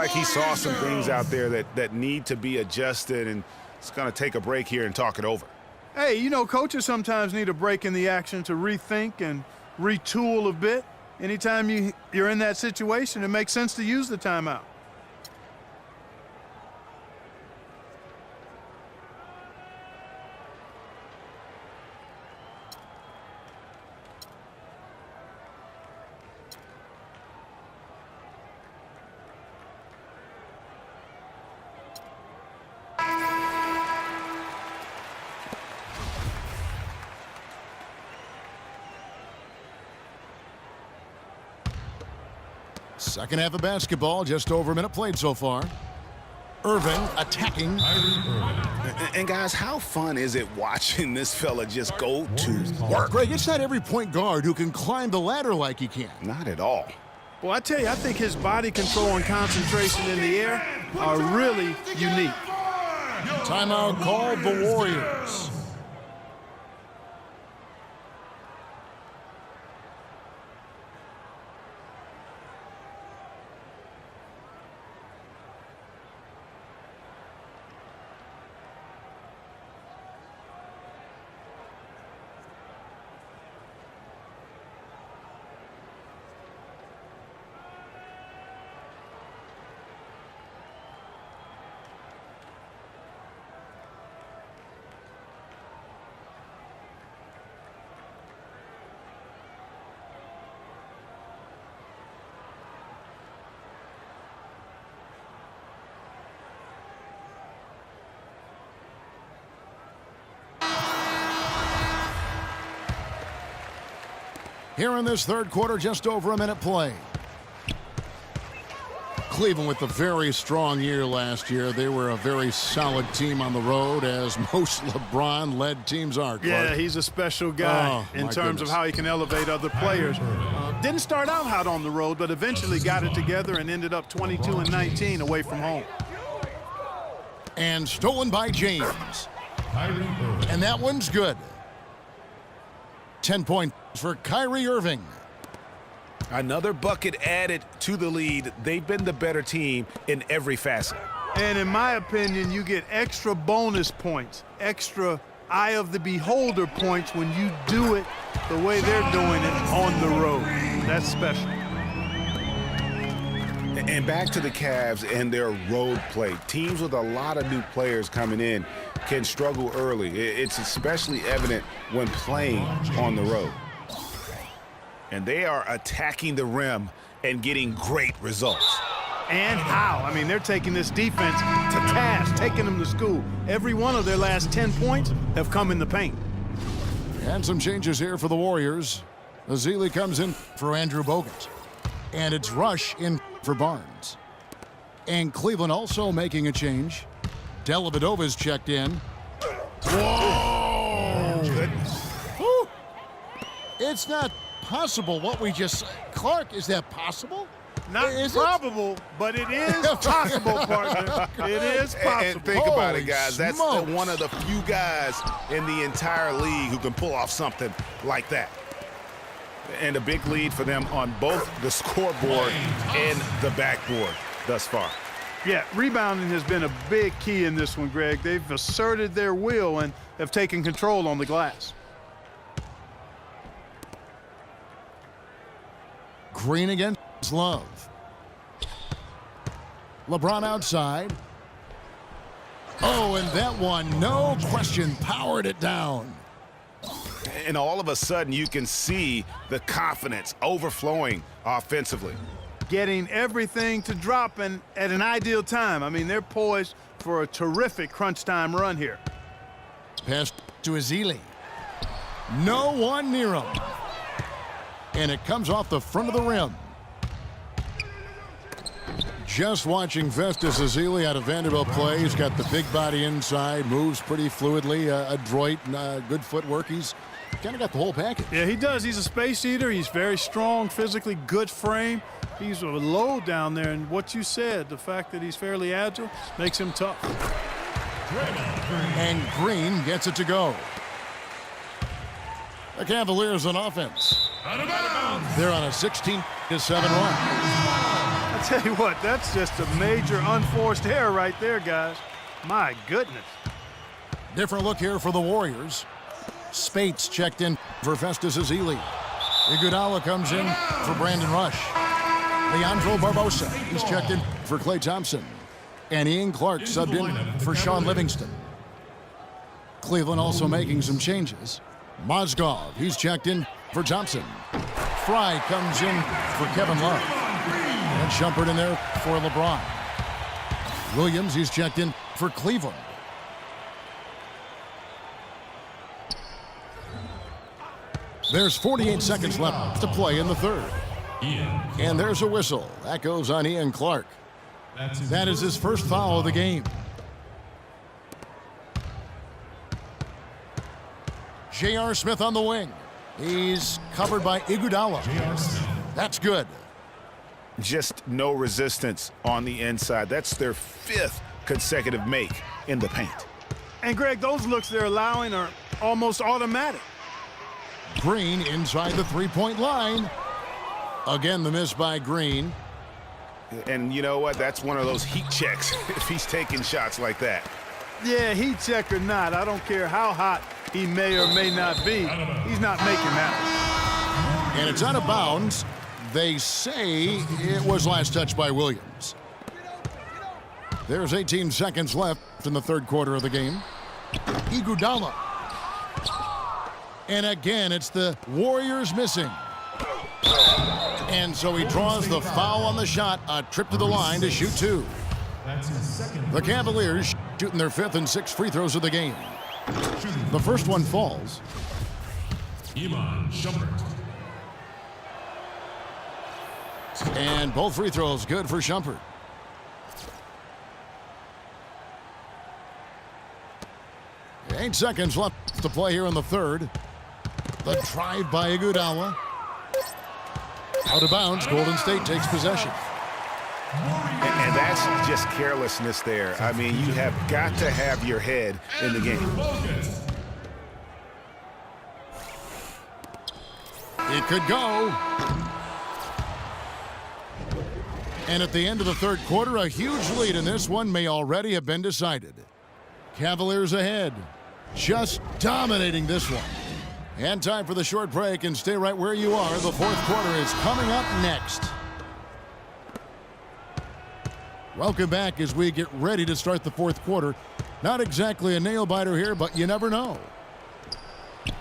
like he saw some things out there that need to be adjusted, and it's going to take a break here and talk it over. Hey, you know, coaches sometimes need a break in the action to rethink and retool a bit. Anytime you're in that situation, it makes sense to use the timeout. Second half of basketball, just over a minute played so far. Irving attacking. And guys, how fun is it watching this fella just go to work? Greg, it's not every point guard who can climb the ladder like he can. Not at all. Well, I tell you, I think his body control and concentration in the air are really unique. Timeout called the Warriors. Here in this third quarter, just over a minute play. Cleveland with a very strong year last year. They were a very solid team on the road, as most LeBron-led teams are, Clark. Yeah, he's a special guy in terms of how he can elevate other players. Didn't start out hot on the road, but eventually got it together and ended up 22-19 away from home. And stolen by James. And that one's good. 10 points for Kyrie Irving. Another bucket added to the lead. They've been the better team in every facet. And in my opinion, you get extra bonus points, extra eye of the beholder points when you do it the way they're doing it on the road. That's special. And back to the Cavs and their road play. Teams with a lot of new players coming in can struggle early. It's especially evident when playing on the road. And they are attacking the rim and getting great results. And how? I mean, they're taking this defense to task, taking them to school. Every one of their last 10 points have come in the paint. And some changes here for the Warriors. Ezeli comes in for Andrew Bogut. And it's Rush in for Barnes. And Cleveland also making a change. Dellavedova's checked in. Whoa! Goodness. Whew. It's not possible what we just... Clark, is that possible? Not probable, but it is possible, partner. It is possible. And think about it, Holy guys. That's smokes. one of the few guys in the entire league who can pull off something like that. And a big lead for them on both the scoreboard and the backboard thus far. Yeah, rebounding has been a big key in this one, Greg. They've asserted their will and have taken control on the glass. Green against Love. LeBron outside. Oh, and that one, no question, powered it down. And all of a sudden, you can see the confidence overflowing offensively. Getting everything to drop and at an ideal time. I mean, they're poised for a terrific crunch time run here. Pass to Ezeli. No one near him. And it comes off the front of the rim. Just watching Festus Ezeli out of Vanderbilt play. He's got the big body inside, moves pretty fluidly, adroit, good footwork. He's kind of got the whole package. Yeah, he does. He's a space eater. He's very strong physically, good frame. He's a load down there, and what you said, the fact that he's fairly agile, makes him tough. And Green gets it to go. The Cavaliers on offense. They're on a 16-7 run. That's Tell you what, that's just a major unforced error right there, guys. My goodness. Different look here for the Warriors. Spates checked in for Festus Ezeli. Iguodala comes in for Brandon Rush. Leandro Barbosa, he's checked in for Klay Thompson. And Ian Clark subbed in for Sean Livingston. Cleveland also making some changes. Mozgov, he's checked in for Thompson. Fry comes in for Kevin Love. And Shumpert in there for LeBron. Williams, he's checked in for Cleveland. There's 48 seconds left to play in the third. And there's a whistle. That goes on Ian Clark. That is his first foul of the game. J.R. Smith on the wing. He's covered by Iguodala. That's good. Just no resistance on the inside. That's their 5th consecutive make in the paint. And Greg, those looks they're allowing are almost automatic. Green inside the three-point line. Again, the miss by Green. And you know what? That's one of those heat checks if he's taking shots like that. Yeah, heat check or not, I don't care how hot he may or may not be. He's not making that. And it's out of bounds. They say it was last touched by Williams. There's 18 seconds left in the third quarter of the game. Iguodala. And again, it's the Warriors missing. And so he draws the foul on the shot, a trip to the line to shoot 2. The Cavaliers shooting their 5th and 6th free throws of the game. The first one falls. Iman Shumpert. And both free throws good for Shumpert. Eight seconds left to play here in the third. The drive by Iguodala. Out of bounds, Golden State takes possession. And that's just carelessness there. I mean, you have got to have your head in the game. It could go. And at the end of the third quarter, a huge lead in this one may already have been decided. Cavaliers ahead, just dominating this one. And time for the short break, and stay right where you are. The fourth quarter is coming up next. Welcome back as we get ready to start the fourth quarter. Not exactly a nail-biter here, but you never know.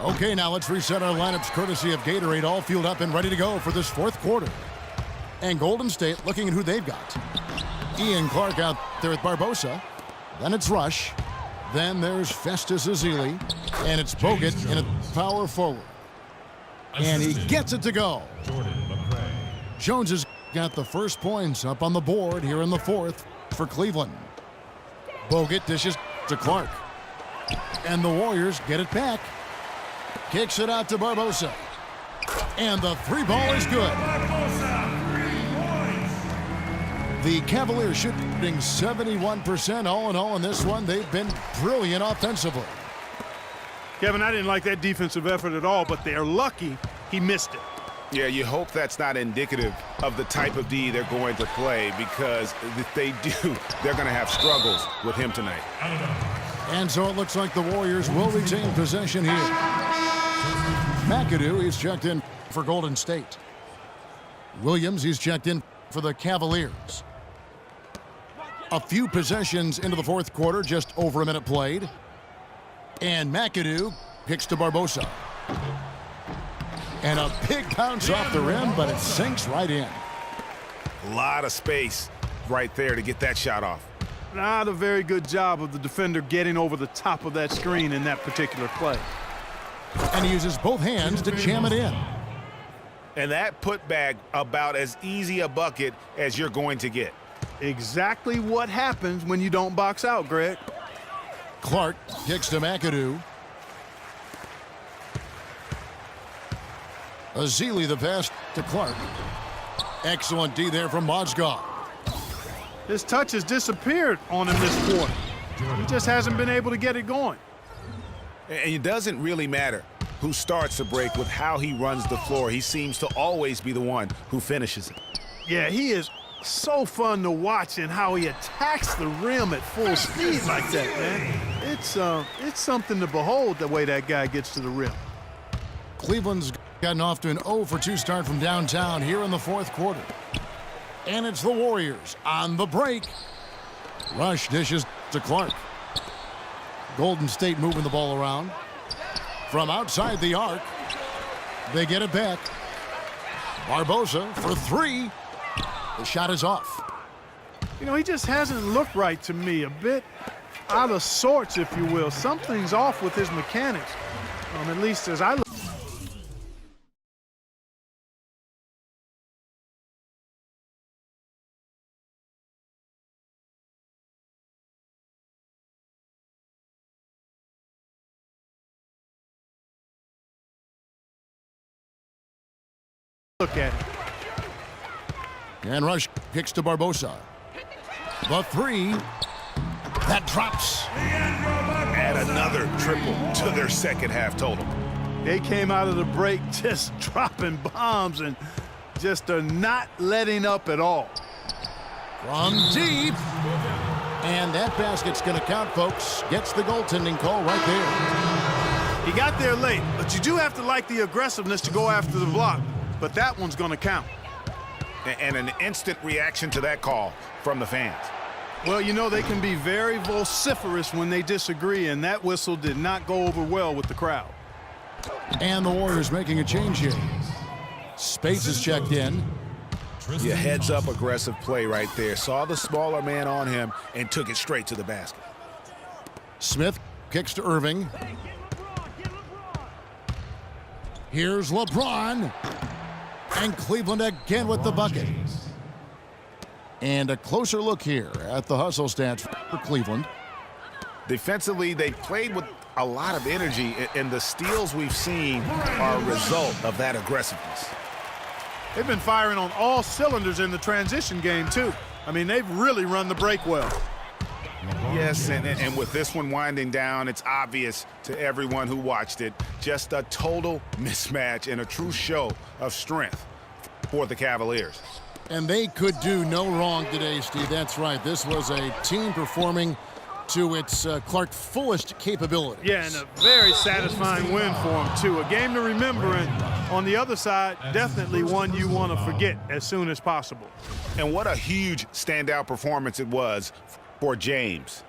Okay, now let's reset our lineups courtesy of Gatorade, all fueled up and ready to go for this fourth quarter. And Golden State looking at who they've got. Ian Clark out there with Barbosa. Then it's Rush. Then there's Festus Ezeli. And it's Bogut in a power forward. And he gets it to go. Jones has got the first points up on the board here in the fourth for Cleveland. Bogut dishes to Clark. And the Warriors get it back. Kicks it out to Barbosa. And the three ball is good. The Cavaliers shooting 71% all in all in this one. They've been brilliant offensively. Kevin, I didn't like that defensive effort at all, but they're lucky he missed it. Yeah, you hope that's not indicative of the type of D they're going to play, because if they do, they're going to have struggles with him tonight. And so it looks like the Warriors will retain possession here. McAdoo, he's checked in for Golden State. Williams, he's checked in for the Cavaliers. A few possessions into the fourth quarter, just over a minute played. And McAdoo kicks to Barbosa. And a big bounce off the rim, but it sinks right in. A lot of space right there to get that shot off. Not a very good job of the defender getting over the top of that screen in that particular play. And he uses both hands to jam it in. And that putback about as easy a bucket as you're going to get. Exactly what happens when you don't box out, Greg. Clark kicks to McAdoo. Ezeli the pass to Clark. Excellent D there from Mozgov. His touch has disappeared on him this quarter. He just hasn't been able to get it going. And it doesn't really matter who starts the break with how he runs the floor. He seems to always be the one who finishes it. Yeah, he is So fun to watch and how he attacks the rim at full speed like that, man. It's something to behold the way that guy gets to the rim. Cleveland's gotten off to an 0-for-2 start from downtown here in the fourth quarter. And it's the Warriors on the break. Rush dishes to Clark. Golden State moving the ball around. From outside the arc, they get it back. Barbosa for three. The shot is off. You know, he just hasn't looked right to me. A bit out of sorts, if you will. Something's off with his mechanics, at least as I look at it. And Rush kicks to Barbosa. The three. That drops. Add another triple to their second half total. They came out of the break just dropping bombs and just are not letting up at all. From deep. And that basket's going to count, folks. Gets the goaltending call right there. He got there late, but you do have to like the aggressiveness to go after the block. But that one's going to count. And an instant reaction to that call from the fans. Well, you know, they can be very vociferous when they disagree, and that whistle did not go over well with the crowd. And the Warriors making a change here. Spates is checked in. Yeah, heads-up aggressive play right there. Saw the smaller man on him and took it straight to the basket. Smith kicks to Irving. Here's LeBron. And Cleveland again with the bucket. And a closer look here at the hustle stats for Cleveland. Defensively, they played with a lot of energy, and the steals we've seen are a result of that aggressiveness. They've been firing on all cylinders in the transition game, too. I mean, they've really run the break well. Yes, and with this one winding down, it's obvious to everyone who watched it, just a total mismatch and a true show of strength for the Cavaliers. And they could do no wrong today, Steve. That's right. This was a team performing to its Clark fullest capabilities. Yeah, and a very satisfying win for them, too. A game to remember, and on the other side, definitely one you want to forget as soon as possible. And what a huge standout performance it was for James.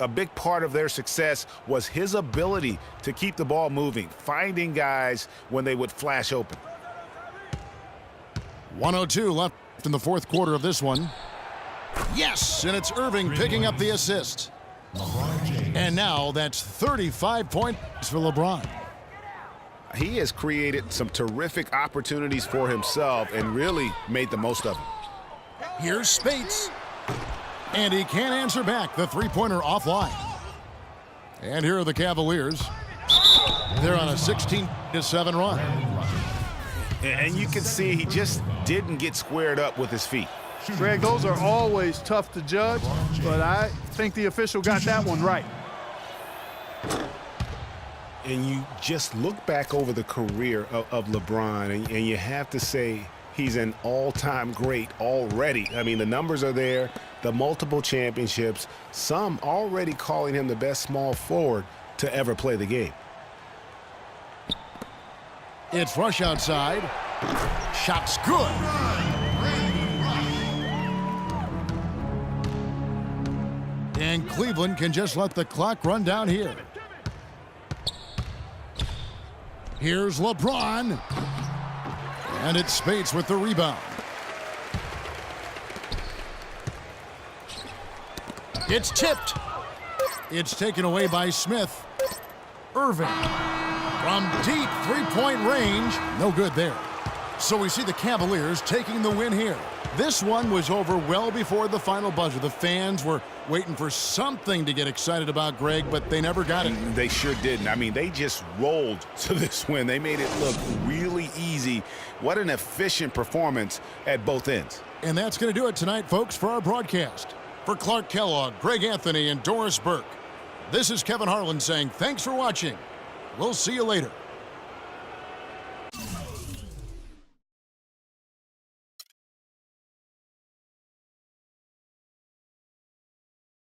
A big part of their success was his ability to keep the ball moving, finding guys when they would flash open. 1:02 left in the fourth quarter of this one. Yes, and it's Irving picking up the assist. And now that's 35 points for LeBron. He has created some terrific opportunities for himself and really made the most of them. Here's Spates. And he can't answer back. The three-pointer offline. And here are the Cavaliers. They're on a 16-7 run. And you can see he just didn't get squared up with his feet. Greg, those are always tough to judge, but I think the official got that one right. And you just look back over the career of LeBron, and you have to say he's an all-time great already. I mean, the numbers are there, the multiple championships, some already calling him the best small forward to ever play the game. It's Rush outside. Shot's good. And Cleveland can just let the clock run down here. Here's LeBron. And it's Spates with the rebound. It's tipped. It's taken away by Smith. Irving. From deep three-point range. No good there. So we see the Cavaliers taking the win here. This one was over well before the final buzzer. The fans were waiting for something to get excited about, Greg, but they never got it. They sure didn't. I mean, they just rolled to this win. They made it look really easy. What an efficient performance at both ends. And that's going to do it tonight, folks, for our broadcast. For Clark Kellogg, Greg Anthony, and Doris Burke, this is Kevin Harlan saying thanks for watching. We'll see you later.